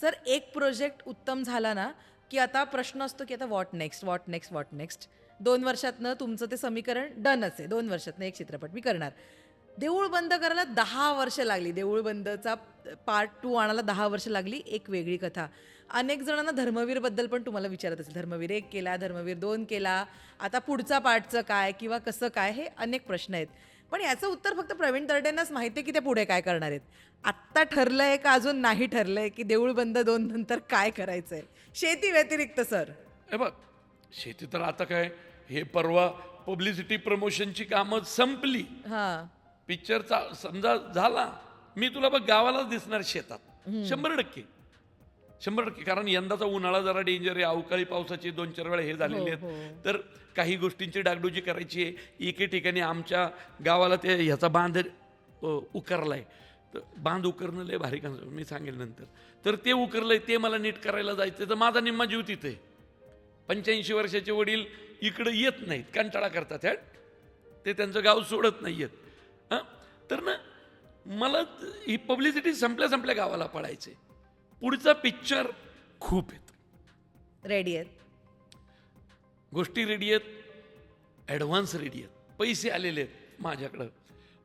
Sir एक project उत्तम झाला ना की आता प्रश्न असतो की आता what next what next what next 2 वर्षातनं तुमचं ते समीकरण डनच आहे. 2 वर्षातनं एक चित्रपट मी करणार. देऊळ बंद करायला 10 वर्ष लागली. देऊळ बंदचा पार्ट 2 आणायला 10 वर्ष लागली. एक वेगळी कथा. अनेक जणांना धर्मवीरबद्दल पण तुम्हाला विचारत असेल. धर्मवीर 1 केला, धर्मवीर 2 केला, आता पुढचा पार्टचं काय किंवा कसं काय, हे अनेक प्रश्न आहेत. पण याचं उत्तर फक्त प्रवीण तरडेंनाच माहिती आहे की ते पुढे काय करणार आहेत. आत्ता ठरलंय का अजून नाही ठरलंय की देऊळ बंद 2 नंतर काय करायचंय शेती व्यतिरिक्त सर? हे बघ, शेती तर आता काय, हे परवा पब्लिसिटी प्रमोशनची कामं संपली. हां. पिक्चरचा समजा झाला, मी तुला बघ गावालाच दिसणार शेतात 100%. कारण यंदाचा उन्हाळा जरा डेंजर आहे. अवकाळी पावसाचे 2-4 वेळा हे झालेले आहेत. तर काही गोष्टींची डागडुजी करायची आहे. एके ठिकाणी आमच्या गावाला ते ह्याचा बांध उकरलाय. तर बांध उकरणं लय भारी काम, मी सांगेल नंतर. तर ते उकरलंय, ते मला नीट करायला जायचं. तर माझा निम्मा जीव तिथे आहे. 85 वर्षाचे वडील इकडं येत नाहीत, कंटाळा करतात. ते त्यांचं गाव सोडत नाही येत. तर ना मला ही पब्लिसिटी संपल्या गावाला पडायचे. पुढचा पिक्चर खूप आहेत, रेडी आहेत. गोष्टी रेडी आहेत, ॲडव्हान्स रेडी आहेत, पैसे आलेले आहेत माझ्याकडं.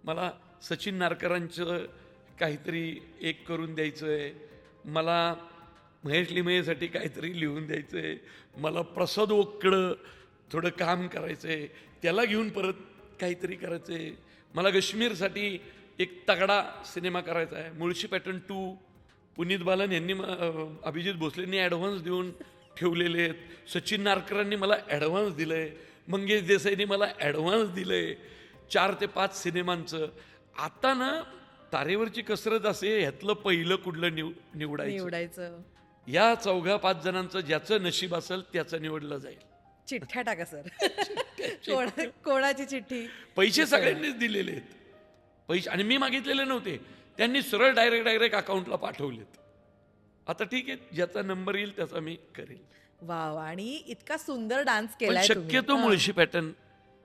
मला सचिन नारकरांचं काहीतरी एक करून द्यायचं आहे, मला महेश लिमयेसाठी काहीतरी लिहून द्यायचं आहे, मला प्रसाद ओककडं थोडं काम करायचं आहे, त्याला घेऊन परत काहीतरी करायचं आहे, मला काश्मीरसाठी एक तगडा सिनेमा करायचा आहे. मुळशी पॅटर्न 2 पुनीत बालन यांनी अभिजित भोसलेंनी ॲडव्हान्स देऊन ठेवलेले आहेत. सचिन नारकरांनी मला ॲडव्हान्स दिलं आहे, मंगेश देसाईंनी मला ॲडव्हान्स दिलं आहे 4 ते 5 सिनेमांचं. आता ना तारेवरची कसरत असे, ह्यातलं पहिलं कुठलं निवडायचं. या 4-5 जणांचं ज्याचं नशीब असेल त्याचं निवडलं जाईल. चिठ्ठ्या टाका सर. कोणाची चिठ्ठी? पैसे सगळ्यांनीच दिलेले आहेत. पैसे आणि मी मागितलेले नव्हते, त्यांनी सरळ डायरेक्ट अकाउंटला पाठवलेत. आता ठीक आहे, ज्याचा नंबर येईल त्याचा मी करेल. वाव. आणि इतका सुंदर डान्स पण केलाय शक्यतो Mulshi pattern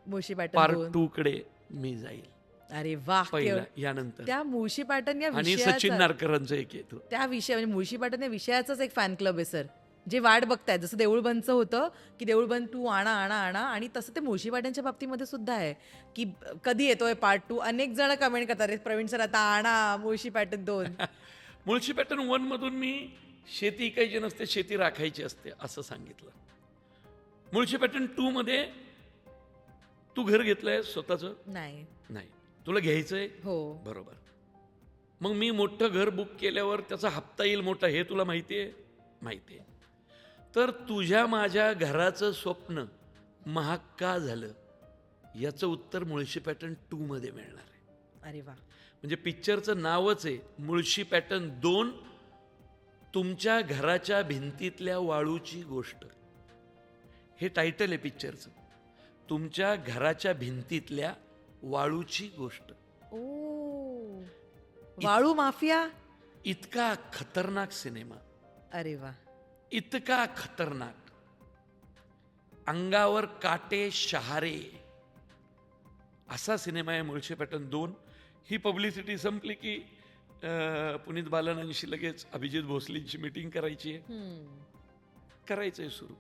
Mulshi part pattern 2 कडे मी जाईल. अरे वाह. पहिला यानंतर त्या मुळशी पॅटर्न या आणि विषयाचा, सचिन नारकरांचं एक येतो त्या विषय म्हणजे मुळशी पॅटर्न या विषयाचाच एक फॅन क्लब आहे सर, जे वाट बघतायत. जसं देऊळ बंदचं होतं की देऊळ बंद 2 आणा, आणि तसं ते मुळशी पॅटर्नच्या बाबतीमध्ये सुद्धा आहे की कधी येतोय पार्ट 2. अनेक जण कमेंट करतात, "रे प्रवीण सर आता आणा मुळशी पॅटर्न 2." मुळशी पॅटर्न 1 मधून मी शेती इकायची नसते, शेती राखायची असते असं सांगितलं. मुळशी पॅटर्न 2 मध्ये तू घर घेतलंय स्वतःचं? नाही. नाही. तुला घ्यायचंय? हो. बरोबर. मग मी मोठं घर बुक केल्यावर त्याचा हप्ता येईल मोठा, हे तुला माहिती आहे? माहिती आहे. तर तुझ्या माझ्या घराचं स्वप्न महाग का झालं याचं उत्तर मुळशी पॅटर्न 2 मध्ये मिळणार आहे. अरे वा. म्हणजे पिक्चरचं नावच आहे मुळशी पॅटर्न 2, तुमच्या घराच्या भिंतीतल्या वाळूची गोष्ट. हे टायटल आहे पिक्चरचं, तुमच्या घराच्या भिंतीतल्या वाळूची गोष्ट. ओ, वाळू माफिया. इतका खतरनाक सिनेमा, अरे वा. इतका खतरनाक, अंगावर काटे शहारे असा सिनेमा आहे मुळशी पॅटर्न 2. ही पब्लिसिटी संपली की पुनीत बालनांशी लगेच अभिजित भोसलेंची मीटिंग करायची आहे, करायचंय सुरू.